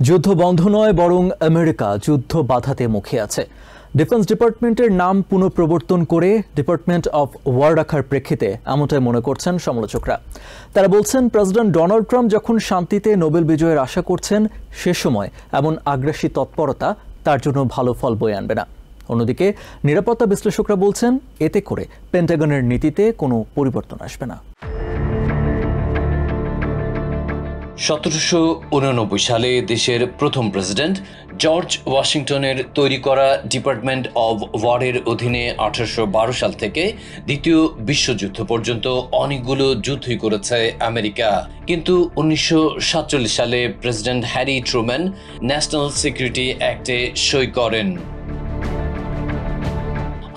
যুদ্ধ বন্ধ নয় বরং আমেরিকা যুদ্ধ বাধাতে মুখে আছে। ডিফেন্স ডিপার্টমেন্টের নাম পুনঃপ্রবর্তন করে ডিপার্টমেন্ট অফ ওয়ার রাখার প্রেক্ষিতে এমনটাই মনে করছেন সমালোচকরা। তারা বলছেন, প্রেসিডেন্ট ডোনাল্ড ট্রাম্প যখন শান্তিতে নোবেল বিজয়ের আশা করছেন, সে সময় এমন আগ্রাসী তৎপরতা তার জন্য ভালো ফল বয়ে আনবে না। অন্যদিকে নিরাপত্তা বিশ্লেষকরা বলছেন, এতে করে পেন্টাগনের নীতিতে কোনো পরিবর্তন আসবে না। 1789 সালে দেশের প্রথম প্রেসিডেন্ট জর্জ ওয়াশিংটনের তৈরি করা ডিপার্টমেন্ট অব ওয়ারের অধীনে 1812 সাল থেকে দ্বিতীয় বিশ্বযুদ্ধ পর্যন্ত অনেকগুলো যুদ্ধই করেছে আমেরিকা। কিন্তু 1947 সালে president Harry Truman national security অ্যাক্টে সই করেন,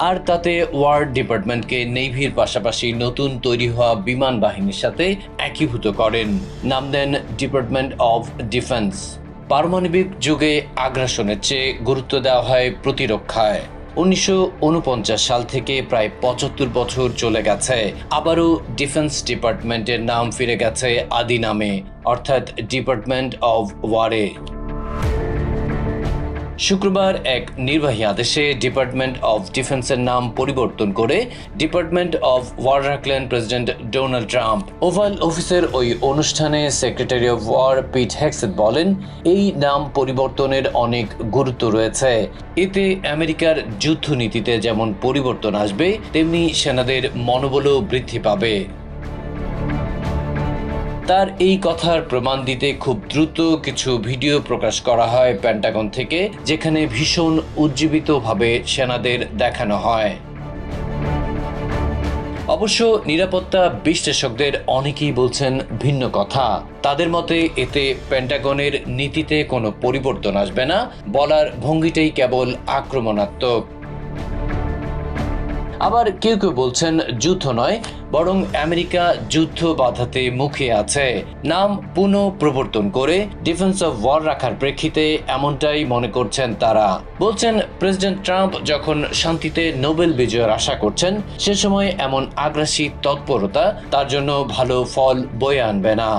আর তাতে ওয়ার ডিপার্টমেন্টকে নেভির পাশাপাশি নতুন তৈরি হওয়া বিমান বাহিনীর সাথে একীভূত করেন। নাম দেন ডিপার্টমেন্ট অফ ডিফেন্স। পারমাণবিক যুগে আগ্রাসনের চেয়ে গুরুত্ব দেওয়া হয় প্রতিরক্ষায়। 1949 সাল থেকে প্রায় 75 বছর চলে গেছে, আবারও ডিফেন্স ডিপার্টমেন্টের নাম ফিরে গেছে আদি নামে, অর্থাৎ ডিপার্টমেন্ট অফ ওয়ারে। শুক্রবার এক নির্বাহী আদেশে ডিপার্টমেন্ট অফ ডিফেন্সের নাম পরিবর্তন করে ডিপার্টমেন্ট অফ ওয়ার রাখলেন প্রেসিডেন্ট ডোনাল্ড ট্রাম্প। ওভাল অফিসের ওই অনুষ্ঠানে secretary of war Pete Hegseth বলেন, এই নাম পরিবর্তনের অনেক গুরুত্ব রয়েছে। এতে আমেরিকার যুদ্ধনীতিতে যেমন পরিবর্তন আসবে, তেমনি সেনাদের মনোবলও বৃদ্ধি পাবে। তার এই কথার প্রমাণ দিতে খুব দ্রুত কিছু ভিডিও প্রকাশ করা হয় পেন্টাগন থেকে, যেখানে ভীষণ উজ্জীবিতভাবে সেনাদের দেখানো হয়। অবশ্য নিরাপত্তা বিশ্লেষকদের অনেকেই বলছেন ভিন্ন কথা। তাদের মতে এতে পেন্টাগনের নীতিতে কোনো পরিবর্তন আসবে না, বলার ভঙ্গিটাই কেবল আক্রমণাত্মক। আবার কেউ কেউ বলছেন, যুদ্ধ নয় বরং আমেরিকা যুদ্ধ বাধাতে মুখে আছে। নাম পুনঃ প্রবর্তন করে ডিফেন্স অফ ওয়ার রাখার প্রেক্ষিতে এমনটাই মনে করছেন তারা। বলছেন, প্রেসিডেন্ট ট্রাম্প যখন শান্তিতে নোবেল বিজয়ের আশা করছেন, সে সময় এমন আগ্রাসী তৎপরতা তার জন্য ভালো ফল বয়ে আনবে না।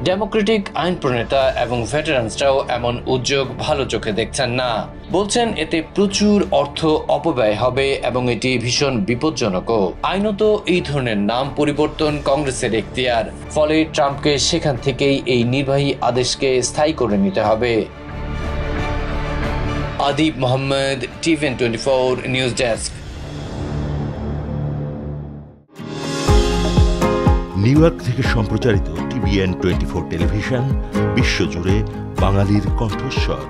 ডেমোক্রেটিক আইন প্রণেতা এবং ভেটারানসরাও এমন উদ্যোগ ভালো চোখে দেখছেন না। বলছেন, এতে প্রচুর অর্থ অপব্যয় হবে এবং এটি ভীষণ বিপজ্জনকও। আইনত এই ধরনের নাম পরিবর্তন কংগ্রেসের এখতিয়ার, ফলে ট্রাম্পকে সেখান থেকেই এই নির্বাহী আদেশকে স্থায়ী করে নিতে হবে। Adib Mohammad, TVN 24 news desk. New York থেকে সম্প্রচারিত TVN 24 টেলিভিশন বিশ্বজুড়ে বাঙালির কণ্ঠস্বর।